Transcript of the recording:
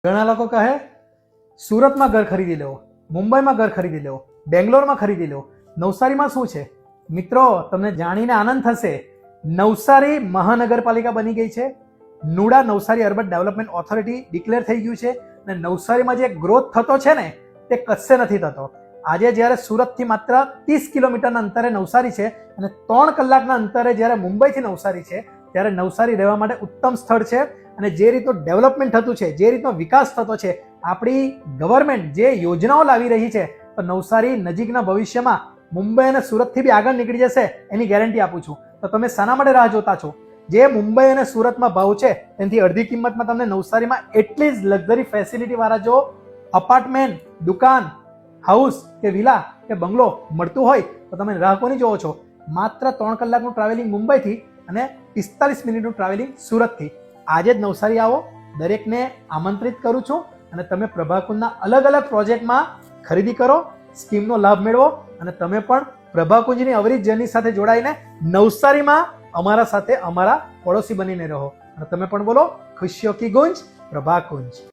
ઘણા લોકો કહે સુરતમાં ઘર ખરીદી લેવો, મુંબઈમાં ઘર ખરીદી લેવો, બેંગ્લોરમાં ખરીદી લેવો. નવસારીમાં શું છે મિત્રો? તમને જાણીને આનંદ થશે. નવસારી મહાનગરપાલિકા બની ગઈ છે. NUDA Navsari urban development authority declare થઈ ગયું છે. અને નવસારીમાં જે ગ્રોથ થતો છે ને તે કશે નથી થતો. આજે જ્યારે સુરતથી માત્ર 30 કિલોમીટરના અંતરે નવસારી છે અને 3 કલાકના અંતરે જ્યારે મુંબઈથી નવસારી છે, ત્યારે નવસારી રહેવા માટે ઉત્તમ સ્થળ છે. અને જે રીતનું ડેવલપમેન્ટ થતું છે, જે રીતનો વિકાસ થતો છે, આપણી ગવર્મેન્ટ જે યોજનાઓ લાવી રહી છે, તો નવસારી નજીકના ભવિષ્યમાં મુંબઈ અને સુરતથી બી આગળ નીકળી જશે એની ગેરંટી આપું છું. તો તમે શાના માટે રાહ જોતા છો? જે મુંબઈ અને સુરતમાં ભાવ છે તેનાથી અડધી કિંમતમાં તમને નવસારીમાં એટલી જ લક્ઝરી ફેસિલિટી વાળા જો અપાર્ટમેન્ટ, દુકાન, હાઉસ કે વિલા કે બંગલો મળતું હોય તો તમે રાહ કોની જોવો છો? માત્ર 3 કલાકનું ટ્રાવેલિંગ મુંબઈથી અને 45 મિનિટનું ટ્રાવેલિંગ સુરતથી. આજે જ નવસારી આવો, દરેકને આમંત્રિત કરું છું. અને તમે પ્રભાકુંજના અલગ અલગ પ્રોજેક્ટમાં ખરીદી કરો, સ્કીમનો લાભ મેળવો અને તમે પણ પ્રભાકુંજની અવરી જર્ની સાથે જોડાઈને નવસારીમાં અમારા સાથે અમારા પડોશી બનીને રહો. અને તમે પણ બોલો ખુશીઓ કી ગુંજ પ્રભાકુંજ.